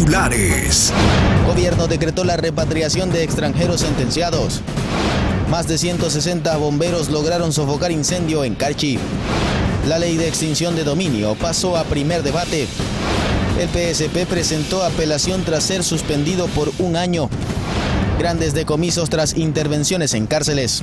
Titulares. Gobierno decretó la repatriación de extranjeros sentenciados. Más de 160 bomberos lograron sofocar incendio en Carchi. La ley de extinción de dominio pasó a primer debate. El PSP presentó apelación tras ser suspendido por un año. Grandes decomisos tras intervenciones en cárceles.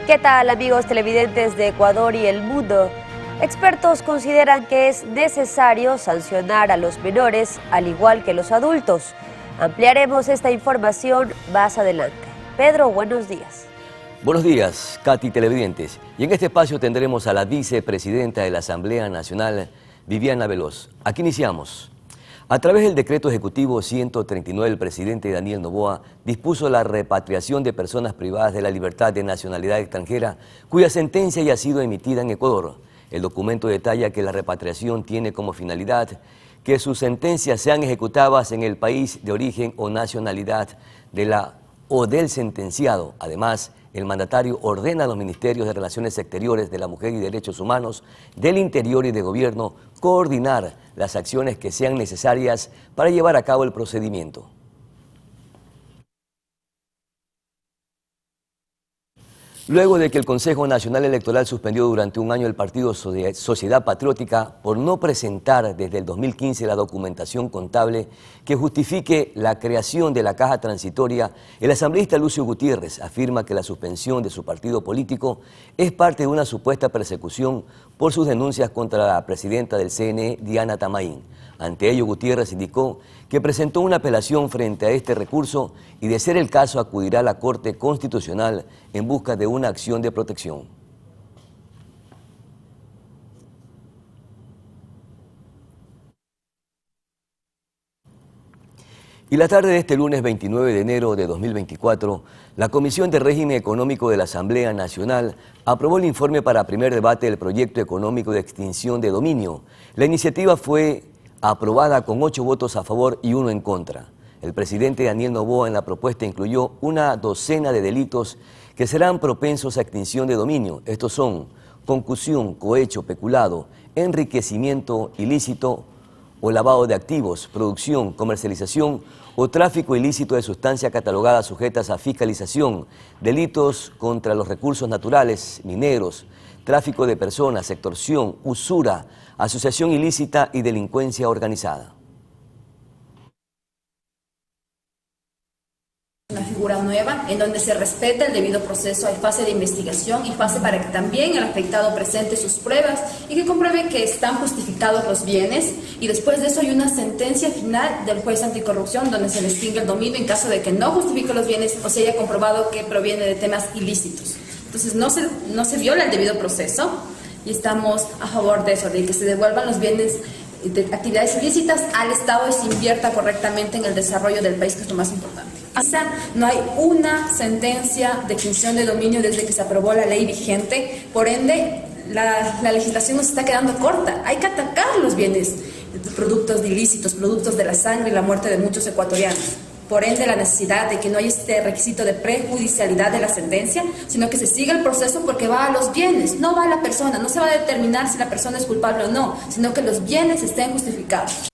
¿Qué tal, amigos televidentes de Ecuador y el mundo? Expertos consideran que es necesario sancionar a los menores al igual que los adultos. Ampliaremos esta información más adelante. Pedro, buenos días. Buenos días, Katy televidentes. Y en este espacio tendremos a la vicepresidenta de la Asamblea Nacional, Viviana Veloz. Aquí iniciamos. A través del decreto ejecutivo 139, el presidente Daniel Noboa dispuso la repatriación de personas privadas de la libertad de nacionalidad extranjera cuya sentencia ya ha sido emitida en Ecuador. El documento detalla que la repatriación tiene como finalidad que sus sentencias sean ejecutadas en el país de origen o nacionalidad del sentenciado. Además, el mandatario ordena a los ministerios de Relaciones Exteriores, de la Mujer y Derechos Humanos, del Interior y de Gobierno coordinar las acciones que sean necesarias para llevar a cabo el procedimiento. Luego de que el Consejo Nacional Electoral suspendió durante un año el partido Sociedad Patriótica por no presentar desde el 2015 la documentación contable que justifique la creación de la caja transitoria, el asambleísta Lucio Gutiérrez afirma que la suspensión de su partido político es parte de una supuesta persecución por sus denuncias contra la presidenta del CNE, Diana Tamaín. Ante ello, Gutiérrez indicó que presentó una apelación frente a este recurso y, de ser el caso, acudirá a la Corte Constitucional en busca de una acción de protección. Y la tarde de este lunes 29 de enero de 2024, la Comisión de Régimen Económico de la Asamblea Nacional aprobó el informe para primer debate del proyecto económico de extinción de dominio. La iniciativa fue aprobada con 8 votos a favor y 1 en contra. El presidente Daniel Noboa en la propuesta incluyó una docena de delitos que serán propensos a extinción de dominio. Estos son concusión, cohecho, peculado, enriquecimiento ilícito o lavado de activos, producción, comercialización o tráfico ilícito de sustancias catalogadas sujetas a fiscalización, delitos contra los recursos naturales, mineros, tráfico de personas, extorsión, usura, asociación ilícita y delincuencia organizada. Una figura nueva en donde se respeta el debido proceso, hay fase de investigación y fase para que también el afectado presente sus pruebas y que compruebe que están justificados los bienes, y después de eso hay una sentencia final del juez anticorrupción donde se le extingue el dominio en caso de que no justifique los bienes o se haya comprobado que proviene de temas ilícitos. Entonces no se viola el debido proceso y estamos a favor de eso, de que se devuelvan los bienes de actividades ilícitas al Estado y se invierta correctamente en el desarrollo del país, que es lo más importante. No hay una sentencia de extinción de dominio desde que se aprobó la ley vigente, por ende la legislación nos está quedando corta. Hay que atacar los bienes, productos ilícitos, productos de la sangre y la muerte de muchos ecuatorianos. Por ende, la necesidad de que no haya este requisito de prejudicialidad de la sentencia, sino que se siga el proceso porque va a los bienes, no va a la persona. No se va a determinar si la persona es culpable o no, sino que los bienes estén justificados.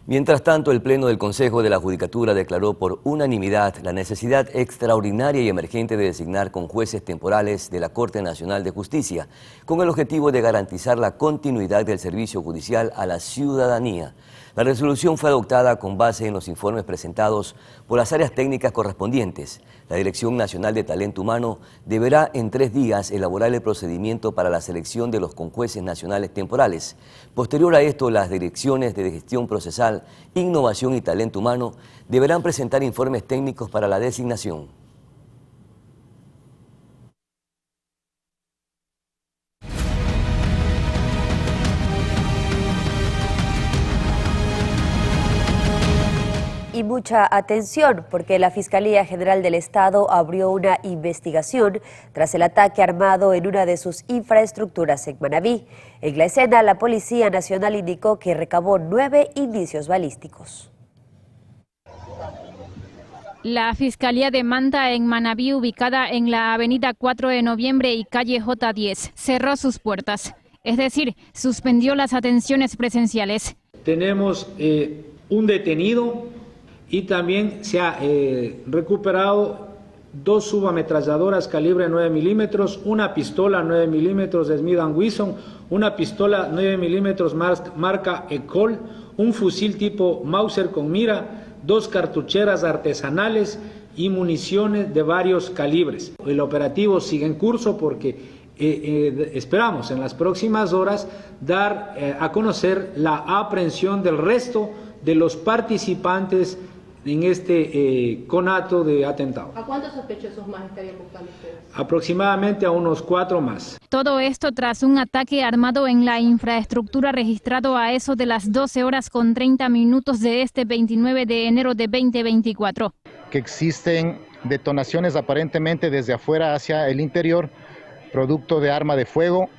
Mientras tanto, el Pleno del Consejo de la Judicatura declaró por unanimidad la necesidad extraordinaria y emergente de designar con jueces temporales de la Corte Nacional de Justicia, con el objetivo de garantizar la continuidad del servicio judicial a la ciudadanía. La resolución fue adoptada con base en los informes presentados por las áreas técnicas correspondientes. La Dirección Nacional de Talento Humano deberá en 3 días elaborar el procedimiento para la selección de los conjueces nacionales temporales. Posterior a esto, las direcciones de gestión procesal, innovación y talento humano deberán presentar informes técnicos para la designación. Y mucha atención porque la Fiscalía General del Estado abrió una investigación tras el ataque armado en una de sus infraestructuras en Manabí. En la escena, la Policía Nacional indicó que recabó 9 indicios balísticos. La Fiscalía de Manta en Manabí, ubicada en la avenida 4 de Noviembre y calle J10, cerró sus puertas, es decir, suspendió las atenciones presenciales. Tenemos un detenido y también se ha recuperado 2 subametralladoras calibre 9 milímetros, una pistola 9 milímetros de Smith & Wesson, una pistola 9 milímetros marca Ecol, un fusil tipo Mauser con mira, 2 cartucheras artesanales y municiones de varios calibres. El operativo sigue en curso porque esperamos en las próximas horas dar a conocer la aprehensión del resto de los participantes en este conato de atentado. ¿A cuántos sospechosos más estarían buscando ustedes? Aproximadamente a unos 4 más. Todo esto tras un ataque armado en la infraestructura registrado a eso de las 12:30 de este 29 de enero de 2024. Que existen detonaciones aparentemente desde afuera hacia el interior, producto de arma de fuego,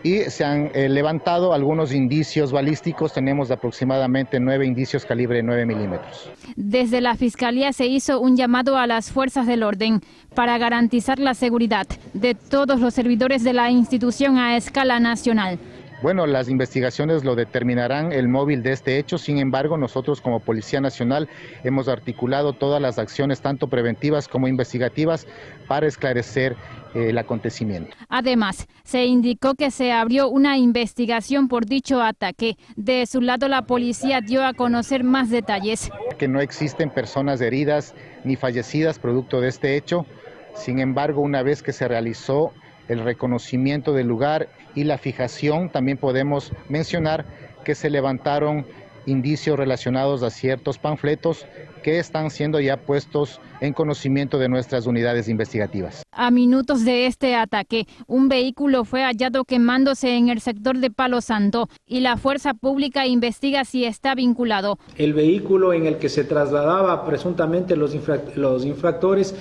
y se han levantado algunos indicios balísticos. Tenemos aproximadamente 9 indicios calibre 9 milímetros. Desde la Fiscalía se hizo un llamado a las fuerzas del orden para garantizar la seguridad de todos los servidores de la institución a escala nacional. Bueno, las investigaciones lo determinarán el móvil de este hecho. Sin embargo, nosotros como Policía Nacional hemos articulado todas las acciones, tanto preventivas como investigativas, para esclarecer el acontecimiento. Además, se indicó que se abrió una investigación por dicho ataque. De su lado, la policía dio a conocer más detalles. Que no existen personas heridas ni fallecidas producto de este hecho. Sin embargo, una vez que se realizó el reconocimiento del lugar y la fijación, también podemos mencionar que se levantaron indicios relacionados a ciertos panfletos que están siendo ya puestos en conocimiento de nuestras unidades investigativas. A minutos de este ataque, un vehículo fue hallado quemándose en el sector de Palo Santo y la fuerza pública investiga si está vinculado. El vehículo en el que se trasladaba presuntamente los infractores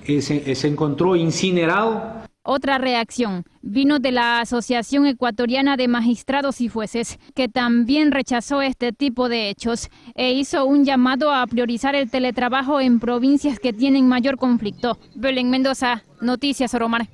se encontró incinerado. Otra reacción vino de la Asociación Ecuatoriana de Magistrados y Jueces, que también rechazó este tipo de hechos e hizo un llamado a priorizar el teletrabajo en provincias que tienen mayor conflicto. Belén Mendoza, Noticias Oromar.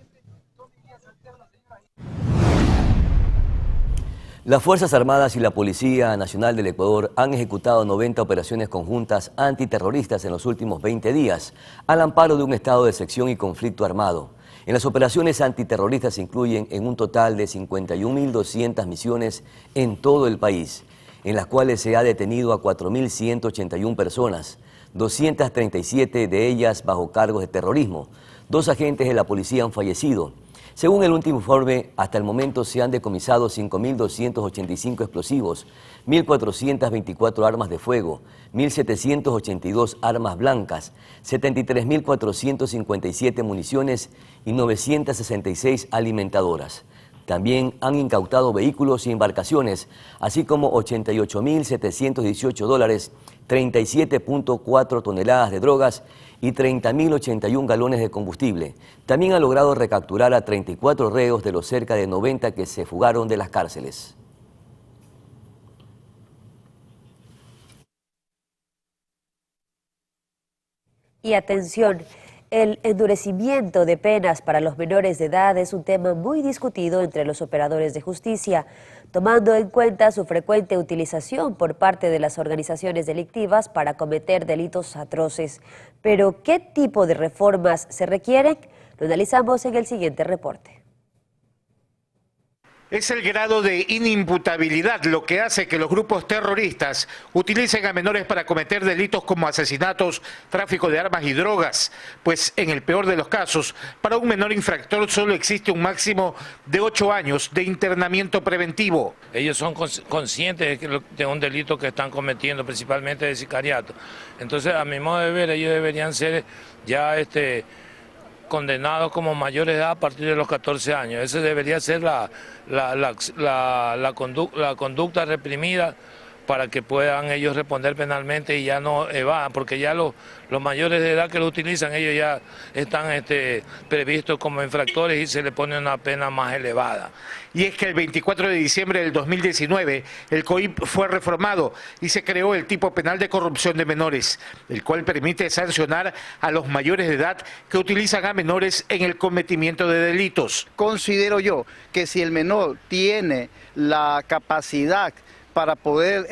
Las Fuerzas Armadas y la Policía Nacional del Ecuador han ejecutado 90 operaciones conjuntas antiterroristas en los últimos 20 días, al amparo de un estado de sección y conflicto armado. En las operaciones antiterroristas se incluyen en un total de 51.200 misiones en todo el país, en las cuales se ha detenido a 4.181 personas, 237 de ellas bajo cargos de terrorismo. 2 agentes de la policía han fallecido. Según el último informe, hasta el momento se han decomisado 5.285 explosivos, 1.424 armas de fuego, 1.782 armas blancas, 73.457 municiones y 966 alimentadoras. También han incautado vehículos y embarcaciones, así como $88.718, 37.4 toneladas de drogas y 30.081 galones de combustible. También ha logrado recapturar a 34 reos de los cerca de 90 que se fugaron de las cárceles. Y atención, el endurecimiento de penas para los menores de edad es un tema muy discutido entre los operadores de justicia, tomando en cuenta su frecuente utilización por parte de las organizaciones delictivas para cometer delitos atroces. Pero, ¿qué tipo de reformas se requieren? Lo analizamos en el siguiente reporte. Es el grado de inimputabilidad lo que hace que los grupos terroristas utilicen a menores para cometer delitos como asesinatos, tráfico de armas y drogas, pues en el peor de los casos, para un menor infractor solo existe un máximo de 8 años de internamiento preventivo. Ellos son conscientes de un delito que están cometiendo, principalmente de sicariato. Entonces, a mi modo de ver, ellos deberían ser ya condenados como mayores de edad a partir de los 14 años. Esa debería ser la conducta reprimida para que puedan ellos responder penalmente y ya no evadan, porque ya los mayores de edad que lo utilizan, ellos ya están previstos como infractores y se le pone una pena más elevada. Y es que el 24 de diciembre del 2019 el COIP fue reformado y se creó el tipo penal de corrupción de menores, el cual permite sancionar a los mayores de edad que utilizan a menores en el cometimiento de delitos. Considero yo que si el menor tiene la capacidad para poder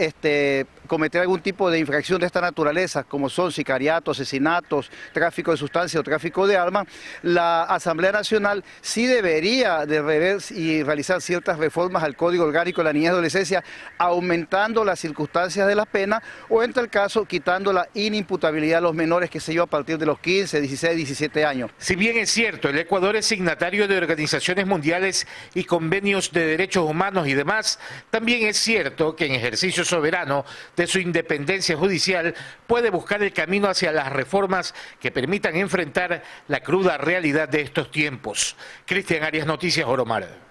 cometer algún tipo de infracción de esta naturaleza, como son sicariatos, asesinatos, tráfico de sustancias o tráfico de armas, la Asamblea Nacional sí debería de rever y realizar ciertas reformas al Código Orgánico de la Niñez y Adolescencia, aumentando las circunstancias de la pena o, en tal caso, quitando la inimputabilidad a los menores, que se yo, a partir de los 15, 16, 17 años. Si bien es cierto, el Ecuador es signatario de organizaciones mundiales y convenios de derechos humanos y demás, también es cierto que en ejercicio soberano de su independencia judicial puede buscar el camino hacia las reformas que permitan enfrentar la cruda realidad de estos tiempos. Cristian Arias, Noticias Oromar.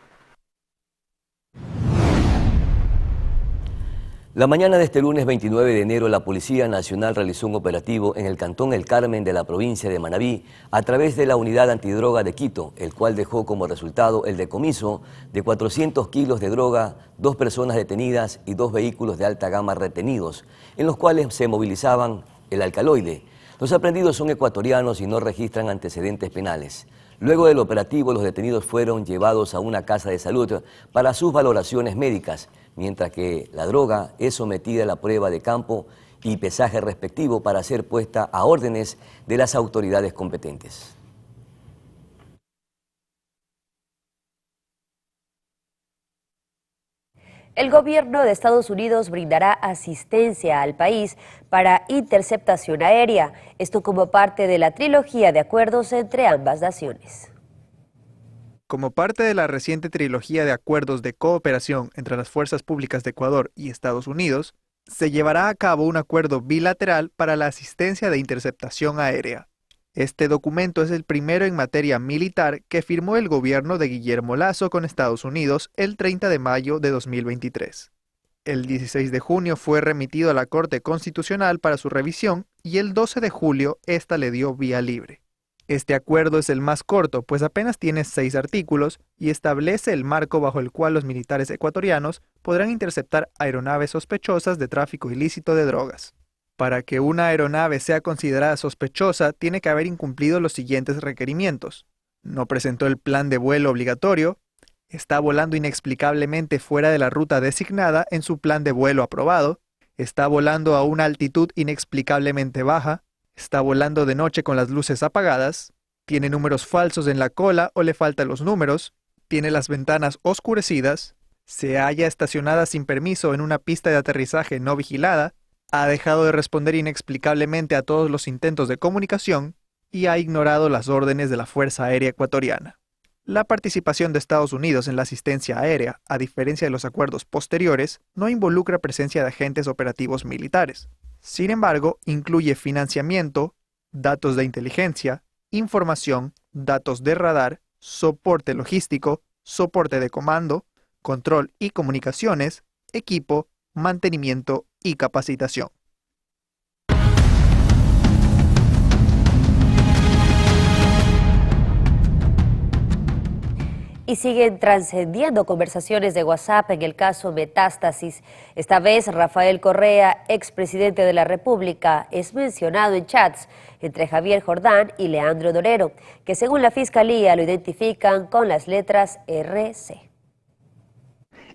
La mañana de este lunes 29 de enero, la Policía Nacional realizó un operativo en el Cantón El Carmen de la provincia de Manabí a través de la Unidad Antidroga de Quito, el cual dejó como resultado el decomiso de 400 kilos de droga, 2 personas detenidas y 2 vehículos de alta gama retenidos, en los cuales se movilizaban el alcaloide. Los aprendidos son ecuatorianos y no registran antecedentes penales. Luego del operativo, los detenidos fueron llevados a una casa de salud para sus valoraciones médicas, mientras que la droga es sometida a la prueba de campo y pesaje respectivo para ser puesta a órdenes de las autoridades competentes. El gobierno de Estados Unidos brindará asistencia al país para interceptación aérea, esto como parte de la trilogía de acuerdos entre ambas naciones. Como parte de la reciente trilogía de acuerdos de cooperación entre las fuerzas públicas de Ecuador y Estados Unidos, se llevará a cabo un acuerdo bilateral para la asistencia de interceptación aérea. Este documento es el primero en materia militar que firmó el gobierno de Guillermo Lasso con Estados Unidos el 30 de mayo de 2023. El 16 de junio fue remitido a la Corte Constitucional para su revisión y el 12 de julio esta le dio vía libre. Este acuerdo es el más corto, pues apenas tiene 6 artículos y establece el marco bajo el cual los militares ecuatorianos podrán interceptar aeronaves sospechosas de tráfico ilícito de drogas. Para que una aeronave sea considerada sospechosa, tiene que haber incumplido los siguientes requerimientos: no presentó el plan de vuelo obligatorio, está volando inexplicablemente fuera de la ruta designada en su plan de vuelo aprobado, está volando a una altitud inexplicablemente baja, está volando de noche con las luces apagadas, tiene números falsos en la cola o le faltan los números, tiene las ventanas oscurecidas, se halla estacionada sin permiso en una pista de aterrizaje no vigilada, ha dejado de responder inexplicablemente a todos los intentos de comunicación y ha ignorado las órdenes de la Fuerza Aérea Ecuatoriana. La participación de Estados Unidos en la asistencia aérea, a diferencia de los acuerdos posteriores, no involucra presencia de agentes operativos militares. Sin embargo, incluye financiamiento, datos de inteligencia, información, datos de radar, soporte logístico, soporte de comando, control y comunicaciones, equipo, mantenimiento y capacitación. Y siguen trascendiendo conversaciones de WhatsApp en el caso Metástasis. Esta vez, Rafael Correa, expresidente de la República, es mencionado en chats entre Javier Jordán y Leandro Norero, que según la Fiscalía lo identifican con las letras RC.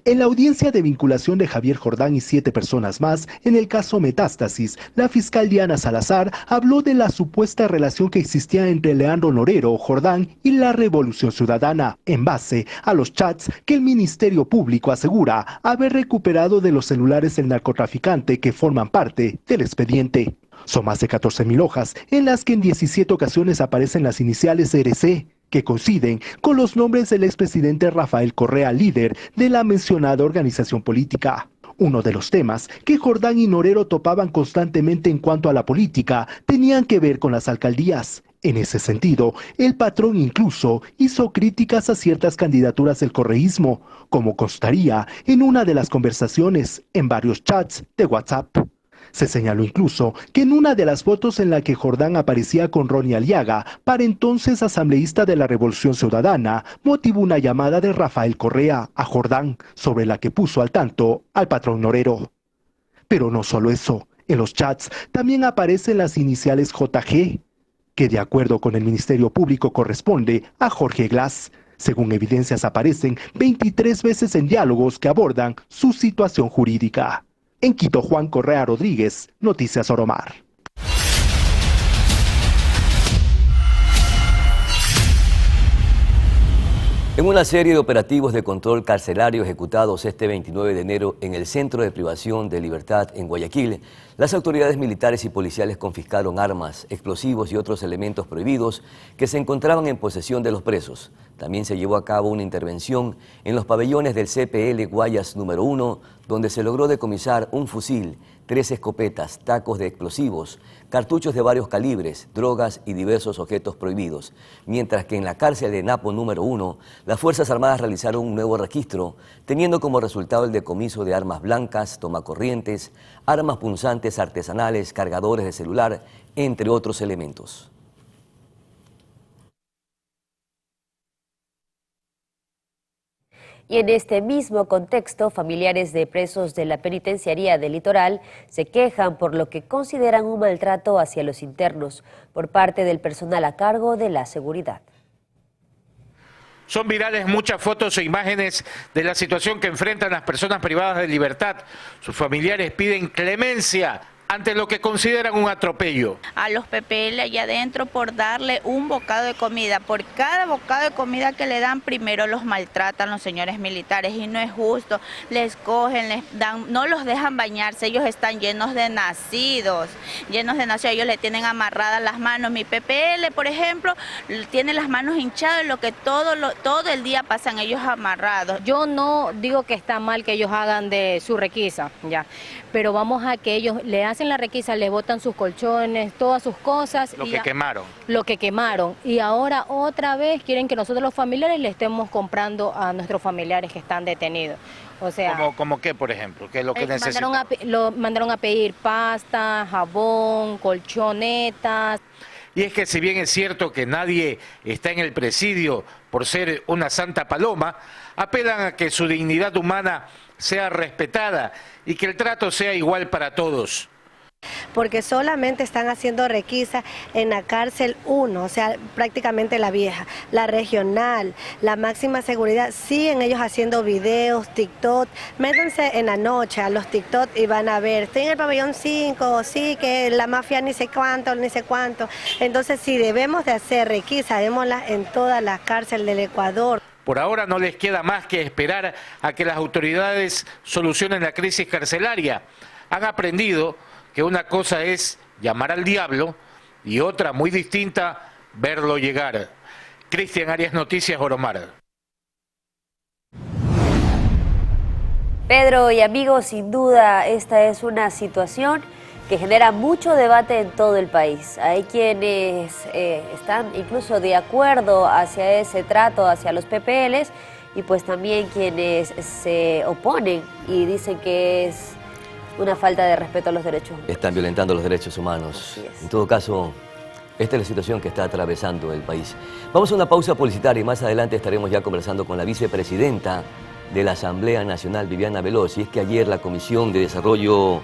En la audiencia de vinculación de Javier Jordán y 7 personas más, en el caso Metástasis, la fiscal Diana Salazar habló de la supuesta relación que existía entre Leandro Norero, Jordán y la Revolución Ciudadana, en base a los chats que el Ministerio Público asegura haber recuperado de los celulares del narcotraficante que forman parte del expediente. Son más de 14.000 hojas, en las que en 17 ocasiones aparecen las iniciales RC, que coinciden con los nombres del expresidente Rafael Correa, líder de la mencionada organización política. Uno de los temas que Jordán y Norero topaban constantemente en cuanto a la política tenían que ver con las alcaldías. En ese sentido, el patrón incluso hizo críticas a ciertas candidaturas del correísmo, como constaría en una de las conversaciones en varios chats de WhatsApp. Se señaló incluso que en una de las fotos en la que Jordán aparecía con Ronnie Aliaga, para entonces asambleísta de la Revolución Ciudadana, motivó una llamada de Rafael Correa a Jordán, sobre la que puso al tanto al patrón Norero. Pero no solo eso, en los chats también aparecen las iniciales JG, que de acuerdo con el Ministerio Público corresponde a Jorge Glass. Según evidencias aparecen 23 veces en diálogos que abordan su situación jurídica. En Quito, Juan Correa Rodríguez, Noticias Oromar. En una serie de operativos de control carcelario ejecutados este 29 de enero en el Centro de Privación de Libertad en Guayaquil, las autoridades militares y policiales confiscaron armas, explosivos y otros elementos prohibidos que se encontraban en posesión de los presos. También se llevó a cabo una intervención en los pabellones del CPL Guayas número 1, donde se logró decomisar un fusil, 3 escopetas, tacos de explosivos, cartuchos de varios calibres, drogas y diversos objetos prohibidos. Mientras que en la cárcel de Napo número 1, las Fuerzas Armadas realizaron un nuevo registro, teniendo como resultado el decomiso de armas blancas, tomacorrientes, armas punzantes artesanales, cargadores de celular, entre otros elementos. Y en este mismo contexto, familiares de presos de la penitenciaría del Litoral se quejan por lo que consideran un maltrato hacia los internos por parte del personal a cargo de la seguridad. Son virales muchas fotos e imágenes de la situación que enfrentan las personas privadas de libertad. Sus familiares piden clemencia ante lo que consideran un atropello. A los PPL allá adentro por darle un bocado de comida. Por cada bocado de comida que le dan, primero los maltratan los señores militares y no es justo. Les cogen, les dan, no los dejan bañarse, ellos están llenos de nacidos. Ellos le tienen amarradas las manos. Mi PPL, por ejemplo, tiene las manos hinchadas, lo que todo el día pasan ellos amarrados. Yo no digo que está mal que ellos hagan de su requisa, ya, pero vamos a que ellos le hacen la requisa, le botan sus colchones, todas sus cosas. Lo que quemaron. Lo que quemaron. Y ahora otra vez quieren que nosotros los familiares le estemos comprando a nuestros familiares que están detenidos. O sea, ¿Cómo qué, por ejemplo? ¿Qué es lo que necesitan? Mandaron a pedir pasta, jabón, colchonetas. Y es que si bien es cierto que nadie está en el presidio por ser una santa paloma, apelan a que su dignidad humana sea respetada y que el trato sea igual para todos. Porque solamente están haciendo requisa en la cárcel 1, o sea, prácticamente la vieja, la regional, la máxima seguridad, siguen ellos haciendo videos, TikTok, métanse en la noche a los TikTok y van a ver, estoy en el pabellón 5, sí, que la mafia ni sé cuánto, entonces si debemos de hacer requisa, démosla en toda la cárcel del Ecuador. Por ahora no les queda más que esperar a que las autoridades solucionen la crisis carcelaria. Han aprendido que una cosa es llamar al diablo y otra muy distinta, verlo llegar. Cristian Arias, Noticias Oromar. Pedro y amigos, sin duda esta es una situación que genera mucho debate en todo el país. Hay quienes están incluso de acuerdo hacia ese trato, hacia los PPLs, y pues también quienes se oponen y dicen que es una falta de respeto a los derechos humanos. Están violentando los derechos humanos. En todo caso, esta es la situación que está atravesando el país. Vamos a una pausa publicitaria y más adelante estaremos ya conversando con la vicepresidenta de la Asamblea Nacional, Viviana Veloz. Y es que ayer la Comisión de Desarrollo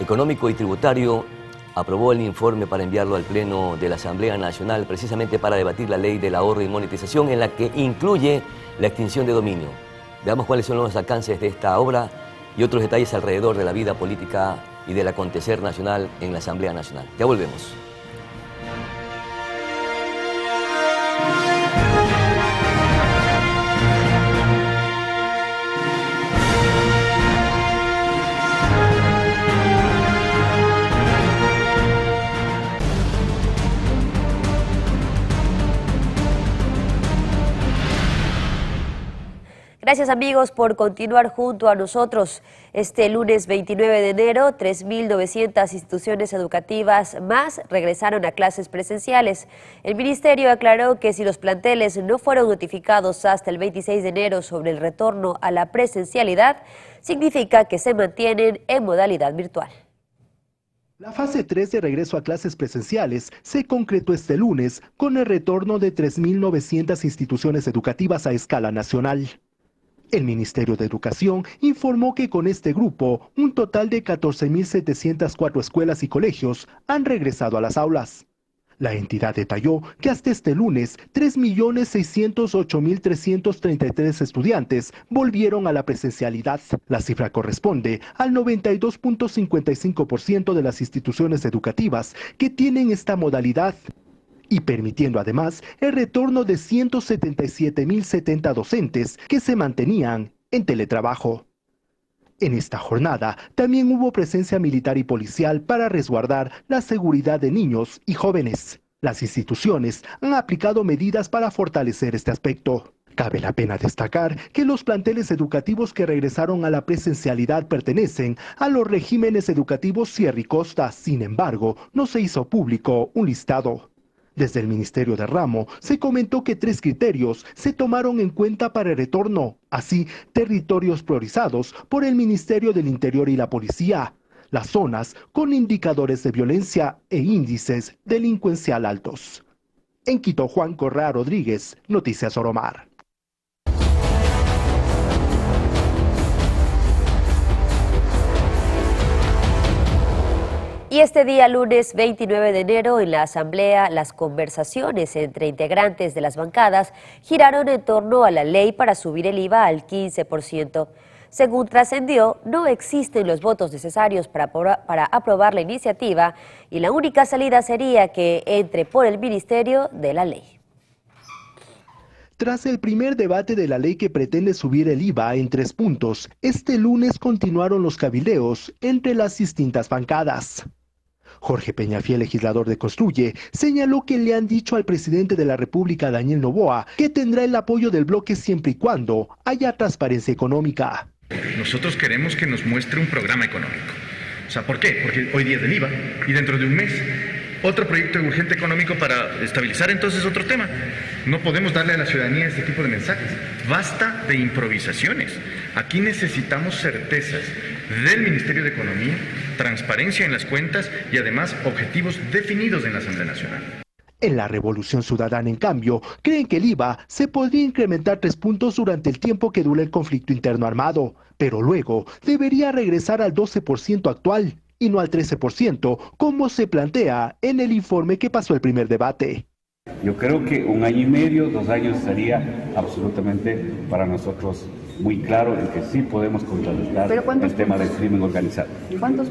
Económico y Tributario aprobó el informe para enviarlo al Pleno de la Asamblea Nacional precisamente para debatir la ley del ahorro y monetización en la que incluye la extinción de dominio. Veamos cuáles son los alcances de esta obra y otros detalles alrededor de la vida política y del acontecer nacional en la Asamblea Nacional. Ya volvemos. Gracias amigos por continuar junto a nosotros. Este lunes 29 de enero, 3.900 instituciones educativas más regresaron a clases presenciales. El ministerio aclaró que si los planteles no fueron notificados hasta el 26 de enero sobre el retorno a la presencialidad, significa que se mantienen en modalidad virtual. La fase 3 de regreso a clases presenciales se concretó este lunes con el retorno de 3.900 instituciones educativas a escala nacional. El Ministerio de Educación informó que con este grupo, un total de 14.704 escuelas y colegios han regresado a las aulas. La entidad detalló que hasta este lunes, 3.608.333 estudiantes volvieron a la presencialidad. La cifra corresponde al 92.55% de las instituciones educativas que tienen esta modalidad, y permitiendo además el retorno de 177.070 docentes que se mantenían en teletrabajo. En esta jornada también hubo presencia militar y policial para resguardar la seguridad de niños y jóvenes. Las instituciones han aplicado medidas para fortalecer este aspecto. Cabe la pena destacar que los planteles educativos que regresaron a la presencialidad pertenecen a los regímenes educativos Sierra y Costa. Sin embargo, no se hizo público un listado. Desde el Ministerio de Ramo se comentó que 3 criterios se tomaron en cuenta para el retorno, así territorios priorizados por el Ministerio del Interior y la Policía, las zonas con indicadores de violencia e índices delincuencial altos. En Quito, Juan Correa Rodríguez, Noticias Oromar. Y este día, lunes 29 de enero, en la Asamblea, las conversaciones entre integrantes de las bancadas giraron en torno a la ley para subir el IVA al 15%. Según trascendió, no existen los votos necesarios para aprobar la iniciativa y la única salida sería que entre por el Ministerio de la Ley. Tras el primer debate de la ley que pretende subir el IVA en 3 puntos, este lunes continuaron los cabildeos entre las distintas bancadas. Jorge Peñafiel, legislador de Construye, señaló que le han dicho al presidente de la República, Daniel Noboa, que tendrá el apoyo del bloque siempre y cuando haya transparencia económica. Nosotros queremos que nos muestre un programa económico. O sea, ¿por qué? Porque hoy día es del IVA y dentro de un mes otro proyecto urgente económico para estabilizar entonces otro tema. No podemos darle a la ciudadanía este tipo de mensajes. Basta de improvisaciones. Aquí necesitamos certezas del Ministerio de Economía, transparencia en las cuentas y además objetivos definidos en la Asamblea Nacional. En la Revolución Ciudadana, en cambio, creen que el IVA se podría incrementar 3 puntos durante el tiempo que dure el conflicto interno armado, pero luego debería regresar al 12% actual y no al 13%, como se plantea en el informe que pasó el primer debate. Yo creo que 1 año y medio, 2 años sería absolutamente para nosotros muy claro en que sí podemos contrarrestar el tema del crimen organizado.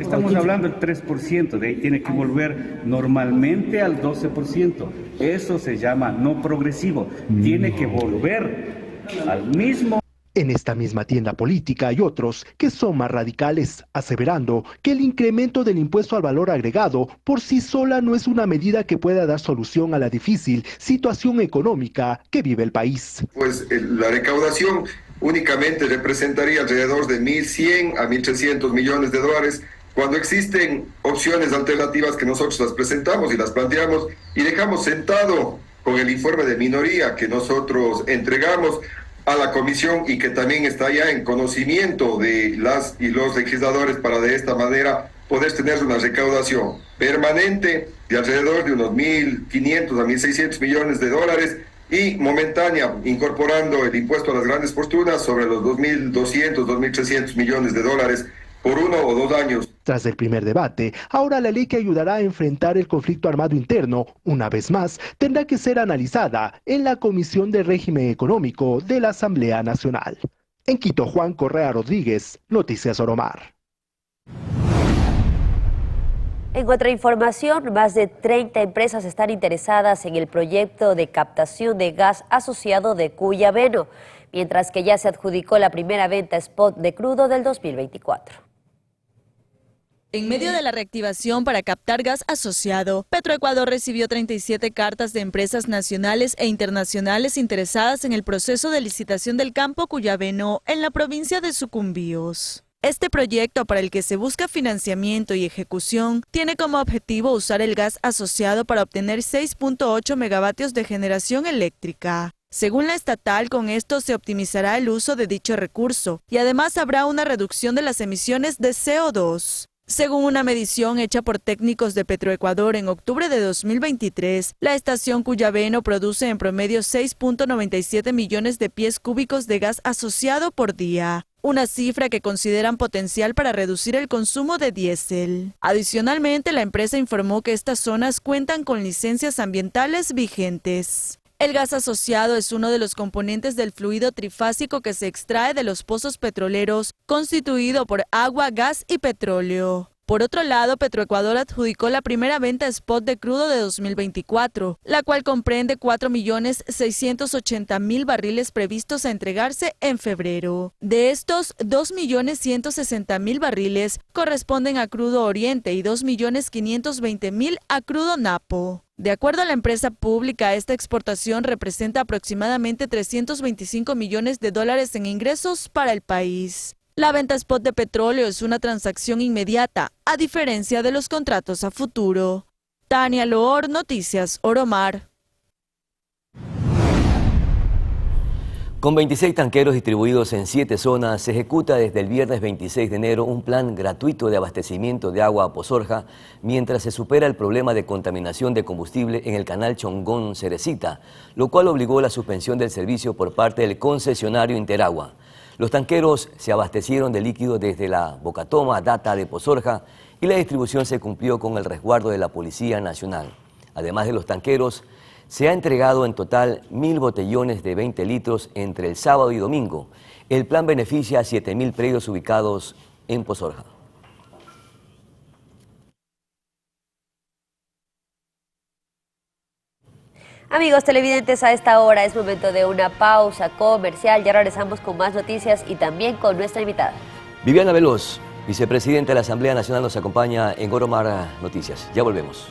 Estamos hablando del 3%, de ahí tiene que volver normalmente al 12%. Eso se llama no progresivo, tiene que volver al mismo. En esta misma tienda política hay otros que son más radicales, aseverando que el incremento del impuesto al valor agregado por sí sola no es una medida que pueda dar solución a la difícil situación económica que vive el país. Pues la recaudación únicamente representaría alrededor de 1.100 a 1.300 millones de dólares, cuando existen opciones alternativas que nosotros las presentamos y las planteamos y dejamos sentado con el informe de minoría que nosotros entregamos a la comisión y que también está ya en conocimiento de las y los legisladores para de esta manera poder tener una recaudación permanente de alrededor de unos 1.500 a 1.600 millones de dólares y momentánea incorporando el impuesto a las grandes fortunas sobre los 2.200, 2.300 millones de dólares por 1 o 2 años. Tras el primer debate, ahora la ley que ayudará a enfrentar el conflicto armado interno, una vez más, tendrá que ser analizada en la Comisión de Régimen Económico de la Asamblea Nacional. En Quito, Juan Correa Rodríguez, Noticias Oromar. En otra información, más de 30 empresas están interesadas en el proyecto de captación de gas asociado de Cuyabeno, mientras que ya se adjudicó la primera venta spot de crudo del 2024. En medio de la reactivación para captar gas asociado, Petroecuador recibió 37 cartas de empresas nacionales e internacionales interesadas en el proceso de licitación del campo Cuyabeno en la provincia de Sucumbíos. Este proyecto, para el que se busca financiamiento y ejecución, tiene como objetivo usar el gas asociado para obtener 6.8 megavatios de generación eléctrica. Según la estatal, con esto se optimizará el uso de dicho recurso y además habrá una reducción de las emisiones de CO2. Según una medición hecha por técnicos de Petroecuador en octubre de 2023, la estación Cuyabeno produce en promedio 6.97 millones de pies cúbicos de gas asociado por día, una cifra que consideran potencial para reducir el consumo de diésel. Adicionalmente, la empresa informó que estas zonas cuentan con licencias ambientales vigentes. El gas asociado es uno de los componentes del fluido trifásico que se extrae de los pozos petroleros, constituido por agua, gas y petróleo. Por otro lado, Petroecuador adjudicó la primera venta spot de crudo de 2024, la cual comprende 4.680.000 barriles previstos a entregarse en febrero. De estos, 2.160.000 barriles corresponden a crudo Oriente y 2.520.000 a crudo Napo. De acuerdo a la empresa pública, esta exportación representa aproximadamente 325 millones de dólares en ingresos para el país. La venta spot de petróleo es una transacción inmediata, a diferencia de los contratos a futuro. Tania Loor, Noticias Oromar. Con 26 tanqueros distribuidos en 7 zonas, se ejecuta desde el viernes 26 de enero un plan gratuito de abastecimiento de agua a Pozorja, mientras se supera el problema de contaminación de combustible en el canal Chongón-Cerecita, lo cual obligó la suspensión del servicio por parte del concesionario Interagua. Los tanqueros se abastecieron de líquido desde la Bocatoma Data de Pozorja y la distribución se cumplió con el resguardo de la Policía Nacional. Además de los tanqueros, se ha entregado en total 1.000 botellones de 20 litros entre el sábado y domingo. El plan beneficia a 7.000 predios ubicados en Pozorja. Amigos televidentes, a esta hora es momento de una pausa comercial. Ya regresamos con más noticias y también con nuestra invitada. Viviana Veloz, vicepresidenta de la Asamblea Nacional, nos acompaña en Oromar Noticias. Ya volvemos.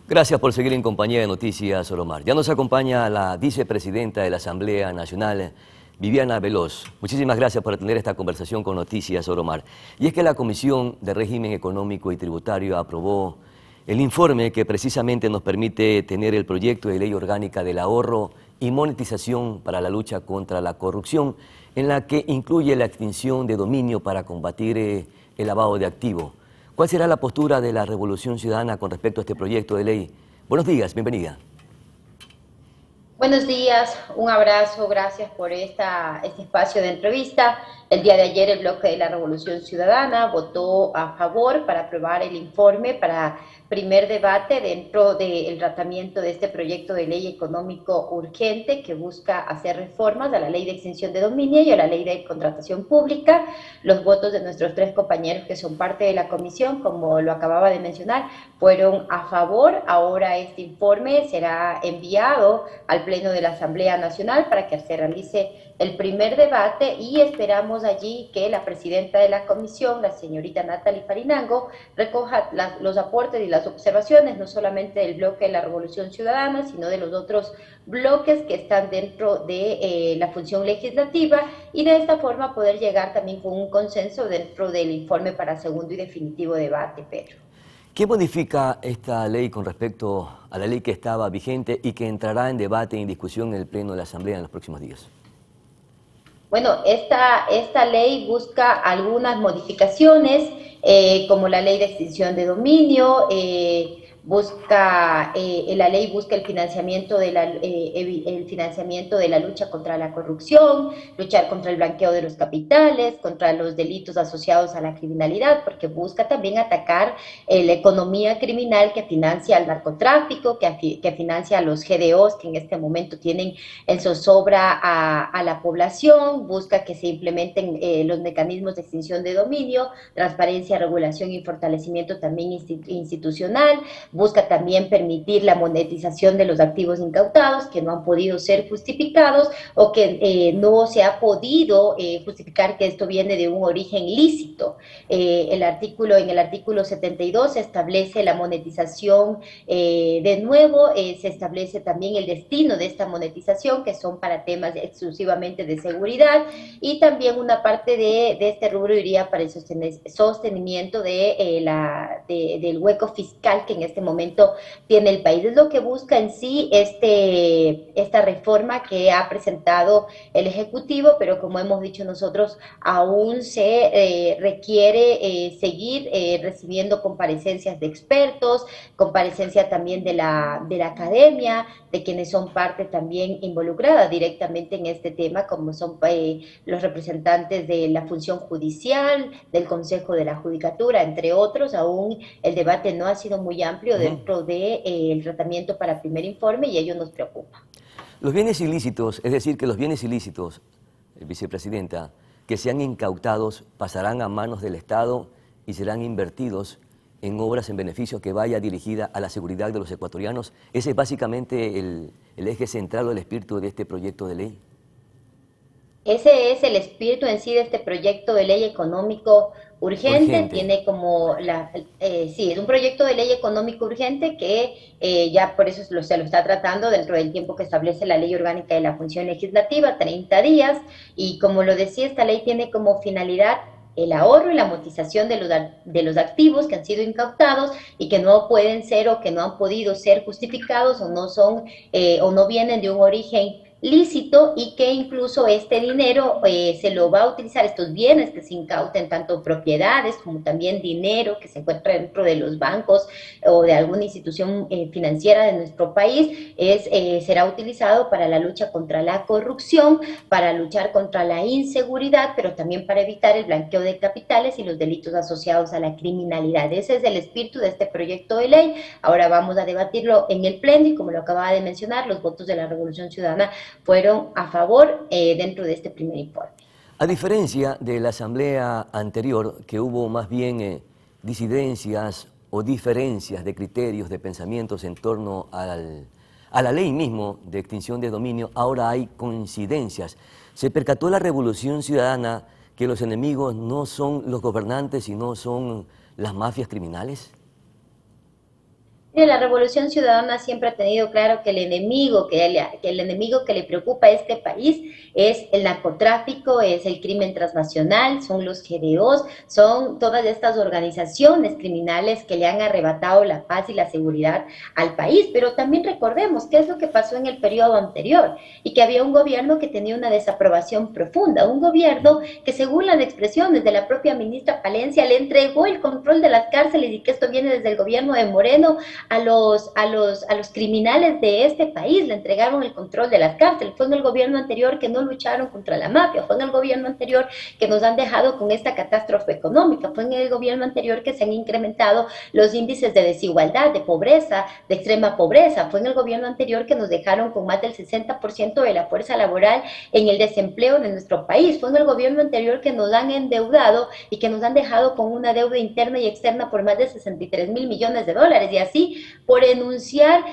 Gracias por seguir en compañía de Noticias Oromar. Ya nos acompaña la vicepresidenta de la Asamblea Nacional, Viviana Veloz. Muchísimas gracias por atender esta conversación con Noticias Oromar. Y es que la Comisión de Régimen Económico y Tributario aprobó el informe que precisamente nos permite tener el proyecto de ley orgánica del ahorro y monetización para la lucha contra la corrupción, en la que incluye la extinción de dominio para combatir el lavado de activos. ¿Cuál será la postura de la Revolución Ciudadana con respecto a este proyecto de ley? Buenos días, bienvenida. Buenos días, un abrazo, gracias por este espacio de entrevista. El día de ayer el bloque de la Revolución Ciudadana votó a favor para aprobar el informe para primer debate dentro del tratamiento de este proyecto de ley económico urgente que busca hacer reformas a la ley de extinción de dominio y a la ley de contratación pública. Los votos de nuestros 3 compañeros que son parte de la comisión, como lo acababa de mencionar, fueron a favor. Ahora este informe será enviado al Pleno de la Asamblea Nacional para que se realice el primer debate y esperamos allí que la presidenta de la comisión, la señorita Natalie Farinango, recoja los aportes y las observaciones, no solamente del bloque de la Revolución Ciudadana, sino de los otros bloques que están dentro de la función legislativa y de esta forma poder llegar también con un consenso dentro del informe para segundo y definitivo debate, Pedro. ¿Qué modifica esta ley con respecto a la ley que estaba vigente y que entrará en debate y en discusión en el Pleno de la Asamblea en los próximos días? Bueno, esta ley busca algunas modificaciones, como la ley de extinción de dominio, busca, la ley busca el financiamiento de la lucha contra la corrupción, luchar contra el blanqueo de los capitales, contra los delitos asociados a la criminalidad, porque busca también atacar la economía criminal que financia al narcotráfico, que financia a los GDOs que en este momento tienen en zozobra a la población, busca que se implementen los mecanismos de extinción de dominio, transparencia, regulación y fortalecimiento también institucional, busca también permitir la monetización de los activos incautados que no han podido ser justificados o que no se ha podido justificar que esto viene de un origen lícito. En el artículo 72 se establece la monetización de nuevo, se establece también el destino de esta monetización, que son para temas exclusivamente de seguridad, y también una parte de este rubro iría para el sostenimiento del hueco fiscal que en este momento tiene el país. Es lo que busca en sí esta reforma que ha presentado el Ejecutivo, pero como hemos dicho nosotros, aún se requiere seguir recibiendo comparecencias de expertos, comparecencia también de la academia, de quienes son parte también involucrada directamente en este tema, como son los representantes de la función judicial, del Consejo de la Judicatura, entre otros. Aún el debate no ha sido muy amplio dentro del tratamiento para primer informe y ello nos preocupa. Los bienes ilícitos, es decir, que los bienes ilícitos, vicepresidenta, que sean incautados pasarán a manos del Estado y serán invertidos en obras en beneficio que vaya dirigida a la seguridad de los ecuatorianos. Ese es básicamente el eje central o el espíritu de este proyecto de ley. Ese es el espíritu en sí de este proyecto de ley económico urgente. Tiene como sí, es un proyecto de ley económico urgente que ya por eso se lo está tratando dentro del tiempo que establece la Ley Orgánica de la Función Legislativa, 30 días, y como lo decía, esta ley tiene como finalidad el ahorro y la amortización de los activos que han sido incautados y que no pueden ser o que no han podido ser justificados o no son o no vienen de un origen lícito, y que incluso este dinero se lo va a utilizar, estos bienes que se incauten, tanto propiedades como también dinero que se encuentra dentro de los bancos o de alguna institución financiera de nuestro país, será utilizado para la lucha contra la corrupción, para luchar contra la inseguridad, pero también para evitar el blanqueo de capitales y los delitos asociados a la criminalidad. Ese es el espíritu de este proyecto de ley. Ahora vamos a debatirlo en el Pleno y, como lo acababa de mencionar, los votos de la Revolución Ciudadana fueron a favor dentro de este primer informe. A diferencia de la asamblea anterior, que hubo más bien disidencias o diferencias de criterios, de pensamientos en torno a la ley mismo de extinción de dominio, ahora hay coincidencias. ¿Se percató la Revolución Ciudadana que los enemigos no son los gobernantes, sino son las mafias criminales? La Revolución Ciudadana siempre ha tenido claro que el enemigo que le preocupa a este país es el narcotráfico, es el crimen transnacional, son los GDOs, son todas estas organizaciones criminales que le han arrebatado la paz y la seguridad al país. Pero también recordemos qué es lo que pasó en el periodo anterior, y que había un gobierno que tenía una desaprobación profunda, un gobierno que, según las expresiones de la propia ministra Palencia, le entregó el control de las cárceles, y que esto viene desde el gobierno de Moreno, a los criminales de este país le entregaron el control de las cárceles. Fue en el gobierno anterior que no lucharon contra la mafia, fue en el gobierno anterior que nos han dejado con esta catástrofe económica, fue en el gobierno anterior que se han incrementado los índices de desigualdad, de pobreza, de extrema pobreza, fue en el gobierno anterior que nos dejaron con más del 60% de la fuerza laboral en el desempleo de nuestro país, fue en el gobierno anterior que nos han endeudado y que nos han dejado con una deuda interna y externa por más de 63,000 millones de dólares, y así por enunciar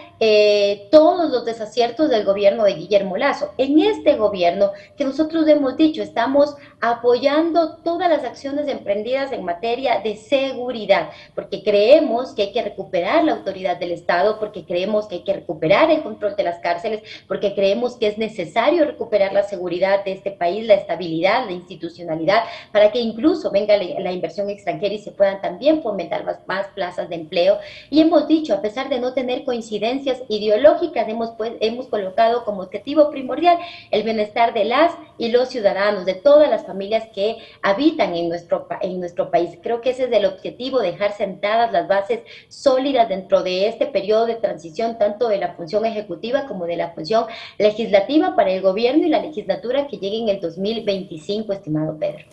todos los desaciertos del gobierno de Guillermo Lasso. En este gobierno, que nosotros hemos dicho, estamos apoyando todas las acciones emprendidas en materia de seguridad, porque creemos que hay que recuperar la autoridad del Estado, porque creemos que hay que recuperar el control de las cárceles, porque creemos que es necesario recuperar la seguridad de este país, la estabilidad, la institucionalidad, para que incluso venga la inversión extranjera y se puedan también fomentar más plazas de empleo. Y hemos dicho dicho, a pesar de no tener coincidencias ideológicas, hemos colocado como objetivo primordial el bienestar de las y los ciudadanos, de todas las familias que habitan en nuestro país. Creo que ese es el objetivo, dejar sentadas las bases sólidas dentro de este periodo de transición, tanto de la función ejecutiva como de la función legislativa para el gobierno y la legislatura que llegue en el 2025, estimado Pedro.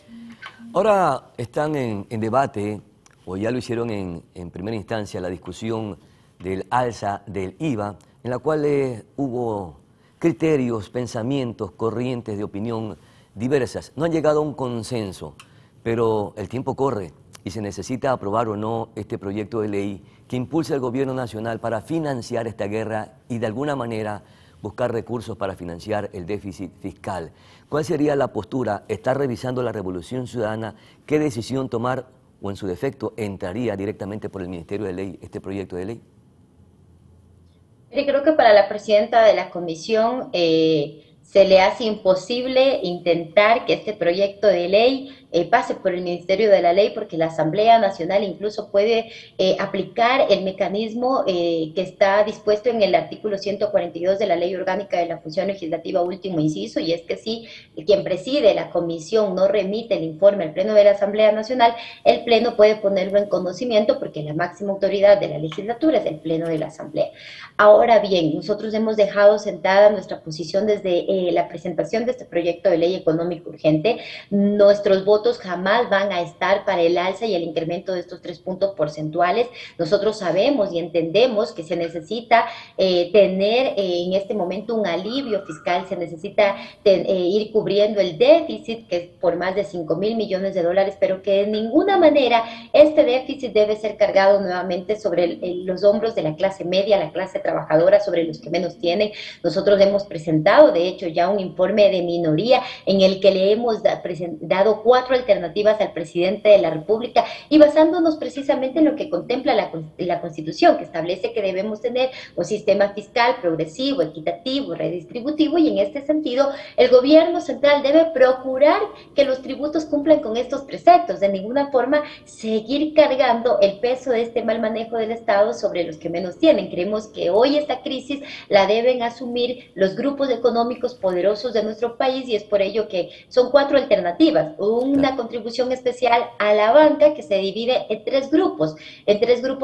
Ahora están en debate, o ya lo hicieron en primera instancia, la discusión del alza del IVA, en la cual hubo criterios, pensamientos, corrientes de opinión diversas. No han llegado a un consenso, pero el tiempo corre y se necesita aprobar o no este proyecto de ley que impulse al gobierno nacional para financiar esta guerra y de alguna manera buscar recursos para financiar el déficit fiscal. ¿Cuál sería la postura? ¿Está revisando la Revolución Ciudadana qué decisión tomar o en su defecto entraría directamente por el Ministerio de Ley este proyecto de ley? Creo que para la presidenta de la comisión se le hace imposible intentar que este proyecto de ley pase por el Ministerio de la Ley, porque la Asamblea Nacional incluso puede aplicar el mecanismo que está dispuesto en el artículo 142 de la Ley Orgánica de la Función Legislativa, último inciso, y es que si quien preside la comisión no remite el informe al Pleno de la Asamblea Nacional, el Pleno puede ponerlo en conocimiento porque la máxima autoridad de la legislatura es el Pleno de la Asamblea. Ahora bien, nosotros hemos dejado sentada nuestra posición desde la presentación de este proyecto de ley económico urgente. Nuestros votos jamás van a estar para el alza y el incremento de estos 3 puntos porcentuales. Nosotros sabemos y entendemos que se necesita tener en este momento un alivio fiscal, se necesita ir cubriendo el déficit, que es por más de 5.000 millones de dólares, pero que de ninguna manera este déficit debe ser cargado nuevamente sobre los hombros de la clase media, la clase trabajadora, sobre los que menos tienen. Nosotros hemos presentado, de hecho, ya un informe de minoría en el que le hemos dado 4 alternativas al presidente de la República y basándonos precisamente en lo que contempla la Constitución, que establece que debemos tener un sistema fiscal progresivo, equitativo, redistributivo, y en este sentido el gobierno central debe procurar que los tributos cumplan con estos preceptos, de ninguna forma seguir cargando el peso de este mal manejo del Estado sobre los que menos tienen. Creemos que hoy esta crisis la deben asumir los grupos económicos poderosos de nuestro país y es por ello que son 4 alternativas. Una contribución especial a la banca que se divide en 3 grupos,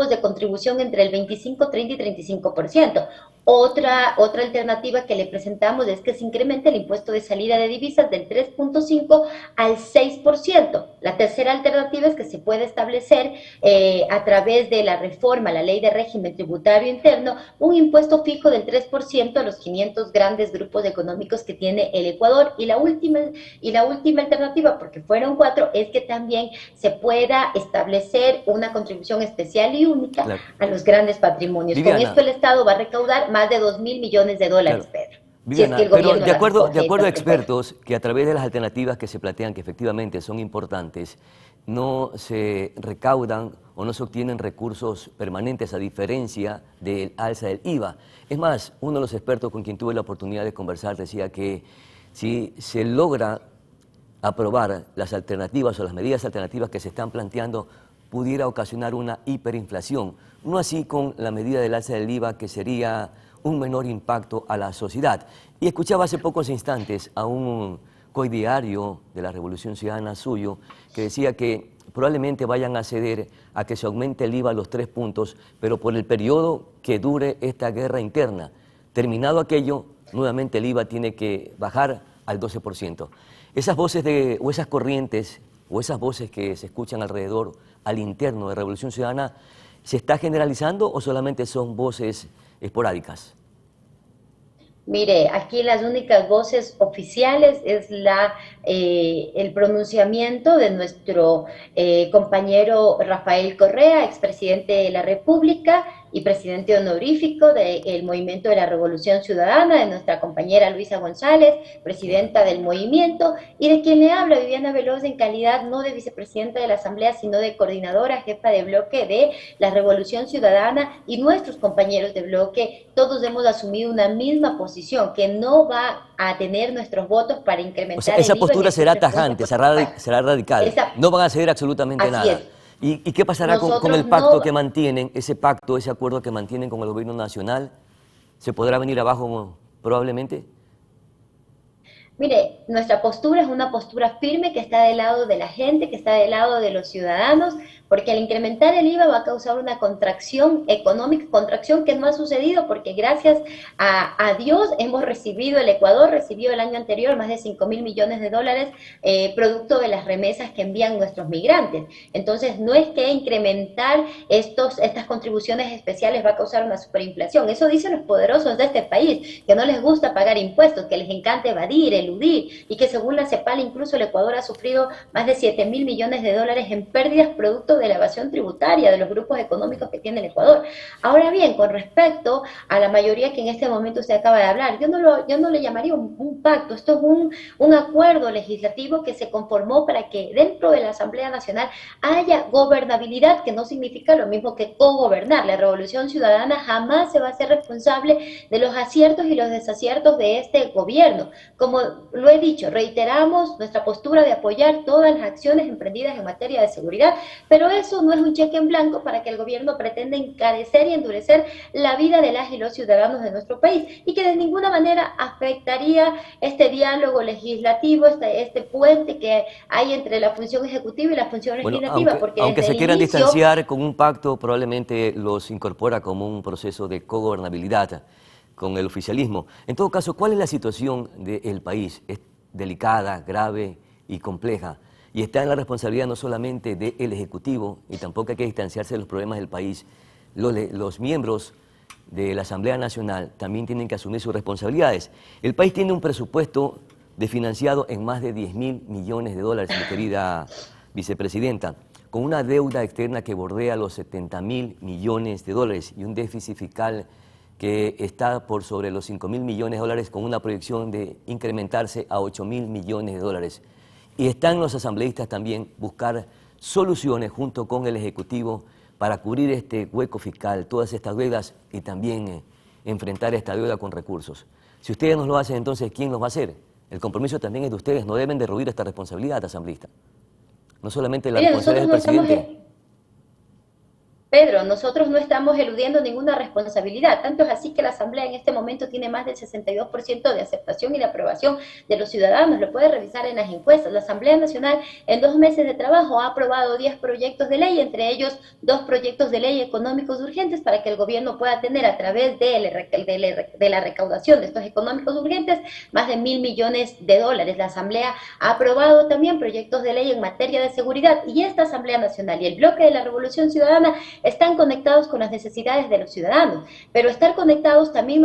de contribución entre el 25, 30 y 35%. Otra alternativa que le presentamos es que se incremente el impuesto de salida de divisas del 3.5 al 6%. La tercera alternativa es que se puede establecer a través de la reforma a la Ley de Régimen Tributario Interno un impuesto fijo del 3% a los 500 grandes grupos económicos que tiene el Ecuador. Y la última alternativa, porque fueron 4, es que también se pueda establecer una contribución especial y única a los grandes patrimonios. Viviana, con esto el Estado va a recaudar más de 2.000 millones de dólares, Pedro. Viviana, si es que el pero de acuerdo a expertos que a través de las alternativas que se plantean, que efectivamente son importantes, no se recaudan o no se obtienen recursos permanentes a diferencia del alza del IVA. Es más, uno de los expertos con quien tuve la oportunidad de conversar decía que si se logra aprobar las alternativas o las medidas alternativas que se están planteando, pudiera ocasionar una hiperinflación. No así con la medida del alza del IVA, que sería un menor impacto a la sociedad. Y escuchaba hace pocos instantes a un coidiario de la Revolución Ciudadana suyo que decía que probablemente vayan a ceder a que se aumente el IVA a los 3 puntos, pero por el periodo que dure esta guerra interna. Terminado aquello, nuevamente el IVA tiene que bajar al 12%. Esas voces o esas corrientes o esas voces que se escuchan alrededor, al interno de Revolución Ciudadana, ¿se está generalizando o solamente son voces esporádicas? Mire, aquí las únicas voces oficiales es el pronunciamiento de nuestro compañero Rafael Correa, expresidente de la República y presidente honorífico del Movimiento de la Revolución Ciudadana, de nuestra compañera Luisa González, presidenta del movimiento, y de quien le habla Viviana Veloz en calidad no de vicepresidenta de la Asamblea, sino de coordinadora, jefa de bloque de la Revolución Ciudadana, y nuestros compañeros de bloque, todos hemos asumido una misma posición, que no va a tener nuestros votos para incrementar. O sea, esa postura será tajante, será radical, no van a ceder absolutamente nada. ¿Y qué pasará con el pacto que mantienen, ese pacto, ese acuerdo que mantienen con el gobierno nacional? ¿Se podrá venir abajo probablemente? Mire, nuestra postura es una postura firme que está del lado de la gente, que está del lado de los ciudadanos, porque al incrementar el IVA va a causar una contracción económica, contracción que no ha sucedido porque gracias a Dios hemos recibido, el Ecuador recibió el año anterior más de 5.000 millones de dólares producto de las remesas que envían nuestros migrantes. Entonces no es que incrementar estas contribuciones especiales va a causar una superinflación. Eso dicen los poderosos de este país, que no les gusta pagar impuestos, que les encanta evadir, eludir, y que según la CEPAL incluso el Ecuador ha sufrido más de 7.000 millones de dólares en pérdidas producto de la evasión tributaria de los grupos económicos que tiene el Ecuador. Ahora bien, con respecto a la mayoría que en este momento se acaba de hablar, yo no le llamaría un pacto, esto es un acuerdo legislativo que se conformó para que dentro de la Asamblea Nacional haya gobernabilidad, que no significa lo mismo que cogobernar. La Revolución Ciudadana jamás se va a hacer responsable de los aciertos y los desaciertos de este gobierno. Como lo he dicho, reiteramos nuestra postura de apoyar todas las acciones emprendidas en materia de seguridad, pero eso no es un cheque en blanco para que el gobierno pretenda encarecer y endurecer la vida de las y los ciudadanos de nuestro país, y que de ninguna manera afectaría este diálogo legislativo, este puente que hay entre la función ejecutiva y la función legislativa. Aunque se quieran distanciar con un pacto, probablemente los incorpora como un proceso de cogobernabilidad con el oficialismo. En todo caso, ¿cuál es la situación del país? Es delicada, grave y compleja. Y está en la responsabilidad no solamente del Ejecutivo, y tampoco hay que distanciarse de los problemas del país. Los miembros de la Asamblea Nacional también tienen que asumir sus responsabilidades. El país tiene un presupuesto desfinanciado en más de 10.000 millones de dólares, mi querida vicepresidenta, con una deuda externa que bordea los 70.000 millones de dólares y un déficit fiscal que está por sobre los 5.000 millones de dólares, con una proyección de incrementarse a 8.000 millones de dólares. Y están los asambleístas también buscar soluciones junto con el Ejecutivo para cubrir este hueco fiscal, todas estas deudas, y también enfrentar esta deuda con recursos. Si ustedes no lo hacen, entonces, ¿quién los va a hacer? El compromiso también es de ustedes, no deben derruir esta responsabilidad, asambleísta. No solamente la responsabilidad del presidente. Pedro, nosotros no estamos eludiendo ninguna responsabilidad, tanto es así que la Asamblea en este momento tiene más del 62% de aceptación y de aprobación de los ciudadanos, lo puede revisar en las encuestas. La Asamblea Nacional en 2 meses de trabajo ha aprobado 10 proyectos de ley, entre ellos 2 proyectos de ley económicos urgentes para que el gobierno pueda tener a través de la recaudación de estos económicos urgentes más de 1.000 millones de dólares. La Asamblea ha aprobado también proyectos de ley en materia de seguridad, y esta Asamblea Nacional y el bloque de la Revolución Ciudadana están conectados con las necesidades de los ciudadanos, pero estar conectados también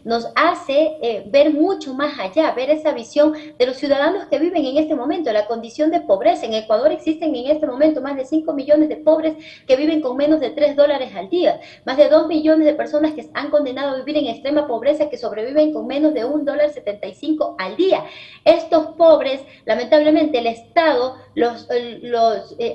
nos hace ver mucho más allá, ver esa visión de los ciudadanos que viven en este momento, la condición de pobreza. En Ecuador existen en este momento más de 5 millones de pobres que viven con menos de $3 al día, más de 2 millones de personas que han condenado a vivir en extrema pobreza que sobreviven con menos de $1.75 al día. Estos pobres, lamentablemente, el Estado los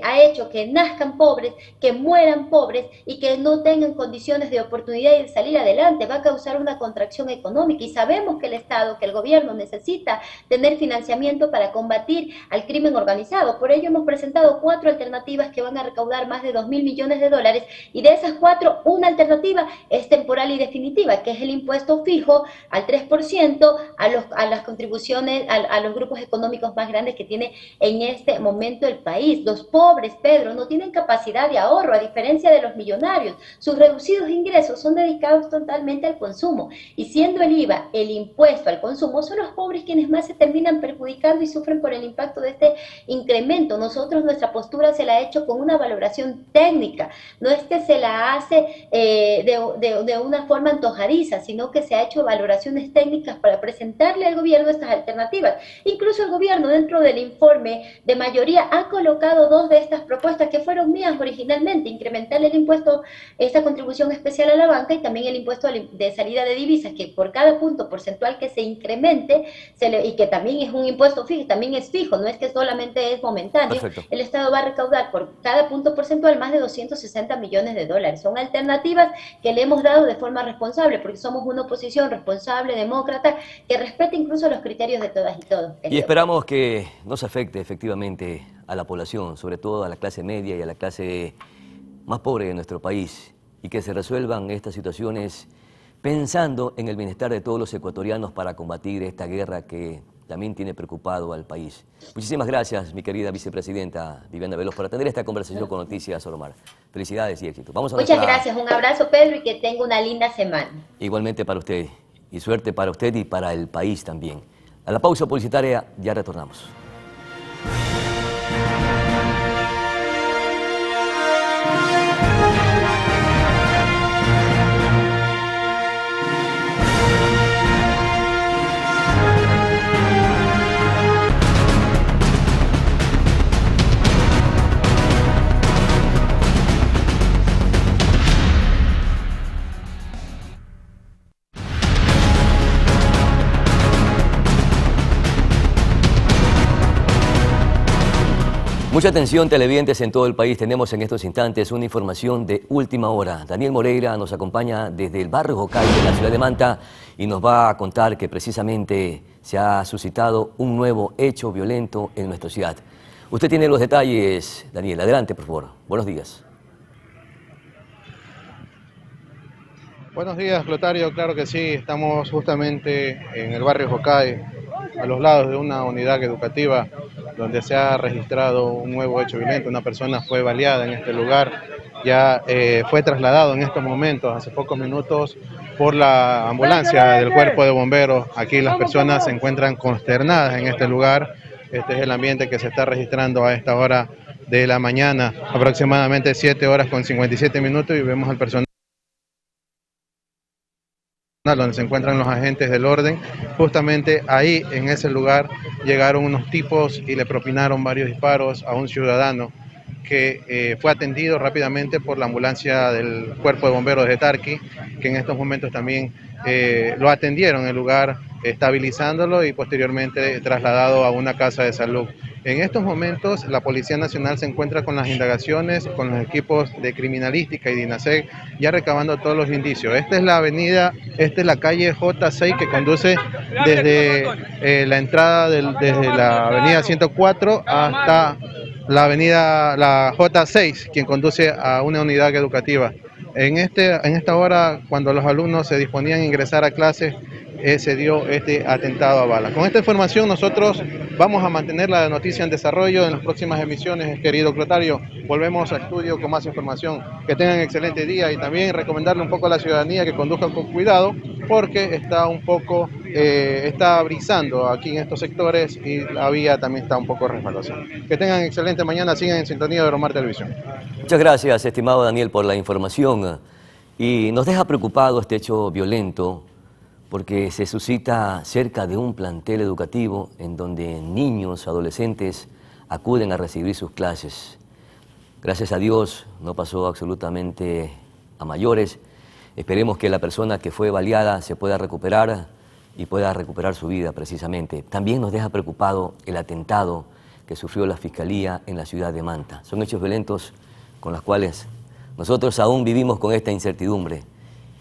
ha hecho que nazcan pobres, que mueran pobres y que no tengan condiciones de oportunidad y de salir adelante. Va a causar una contracción económica, y sabemos que el Estado, que el gobierno necesita tener financiamiento para combatir al crimen organizado. Por ello hemos presentado 4 alternativas que van a recaudar más de 2.000 millones de dólares, y de esas 4, una alternativa es temporal y definitiva, que es el impuesto fijo al 3% a las contribuciones a los grupos económicos más grandes que tiene en este momento el país. Los pobres, Pedro, no tienen capacidad de ahorro, a diferencia de los millonarios. Sus reducidos ingresos son dedicados totalmente al consumo, y siendo el IVA el impuesto al consumo, son los pobres quienes más se terminan perjudicando y sufren por el impacto de este incremento. Nosotros nuestra postura se la ha hecho con una valoración técnica, no es que se la hace de una forma antojadiza, sino que se ha hecho valoraciones técnicas para presentarle al gobierno estas alternativas. Incluso el gobierno, dentro del informe de mayoría, ha colocado 2 de estas propuestas que fueron mías originalmente: incrementar el impuesto, esta contribución especial a la banca, y también el impuesto de salida de divisas, que por cada punto porcentual que se incremente, y que también es un impuesto fijo, también es fijo, no es que solamente es momentáneo. Perfecto. El Estado va a recaudar por cada punto porcentual más de 260 millones de dólares. Son alternativas que le hemos dado de forma responsable, porque somos una oposición responsable, demócrata, que respeta incluso los criterios de todas y todos. Y esperamos que no se afecte efectivamente a la población, sobre todo a la clase media y a la clase más pobre de nuestro país, y que se resuelvan estas situaciones pensando en el bienestar de todos los ecuatorianos para combatir esta guerra que también tiene preocupado al país. Muchísimas gracias, mi querida vicepresidenta Viviana Veloz, por atender esta conversación con Noticias Solomar. Felicidades y éxito. Muchas gracias, un abrazo, Pedro, y que tenga una linda semana. Igualmente para usted, y suerte para usted y para el país también. A la pausa publicitaria ya retornamos. Mucha atención, televidentes en todo el país. Tenemos en estos instantes una información de última hora. Daniel Moreira nos acompaña desde el barrio Jocay de la ciudad de Manta y nos va a contar que precisamente se ha suscitado un nuevo hecho violento en nuestra ciudad. Usted tiene los detalles, Daniel. Adelante, por favor. Buenos días. Buenos días, Clotario. Claro que sí. Estamos justamente en el barrio Jocay, a los lados de una unidad educativa donde se ha registrado un nuevo hecho violento. Una persona fue baleada en este lugar, ya fue trasladado en estos momentos, hace pocos minutos, por la ambulancia del cuerpo de bomberos. Aquí las personas se encuentran consternadas en este lugar. Este es el ambiente que se está registrando a esta hora de la mañana, aproximadamente 7 horas con 57 minutos, y vemos al personal donde se encuentran los agentes del orden. Justamente ahí, en ese lugar, llegaron unos tipos y le propinaron varios disparos a un ciudadano que fue atendido rápidamente por la ambulancia del cuerpo de bomberos de Tarqui, que en estos momentos también lo atendieron en el lugar, estabilizándolo y posteriormente trasladado a una casa de salud. En estos momentos la Policía Nacional se encuentra con las indagaciones, con los equipos de criminalística y de INASEC, ya recabando todos los indicios. Esta es la avenida, esta es la calle J6 que conduce desde la entrada desde la avenida 104 hasta la avenida la J6, quien conduce a una unidad educativa. En esta hora, cuando los alumnos se disponían a ingresar a clases, se dio este atentado a bala. Con esta información nosotros vamos a mantener la noticia en desarrollo en las próximas emisiones, querido Clotario. Volvemos al estudio con más información. Que tengan excelente día, y también recomendarle un poco a la ciudadanía que conduzca con cuidado, porque está brisando aquí en estos sectores y la vía también está un poco resbalosa. Que tengan excelente mañana, sigan en sintonía de Euromar Televisión. Muchas gracias, estimado Daniel, por la información. Y nos deja preocupado este hecho violento, porque se suscita cerca de un plantel educativo en donde niños, adolescentes acuden a recibir sus clases. Gracias a Dios no pasó absolutamente a mayores. Esperemos que la persona que fue baleada se pueda recuperar y pueda recuperar su vida precisamente. También nos deja preocupado el atentado que sufrió la Fiscalía en la ciudad de Manta. Son hechos violentos con los cuales nosotros aún vivimos con esta incertidumbre,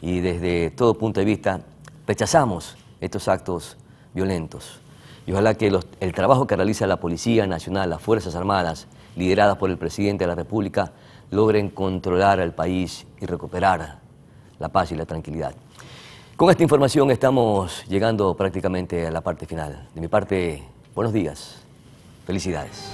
y desde todo punto de vista rechazamos estos actos violentos. Y ojalá que el trabajo que realiza la Policía Nacional, las Fuerzas Armadas, lideradas por el Presidente de la República, logren controlar al país y recuperar la paz y la tranquilidad. Con esta información estamos llegando prácticamente a la parte final. De mi parte, buenos días. Felicidades.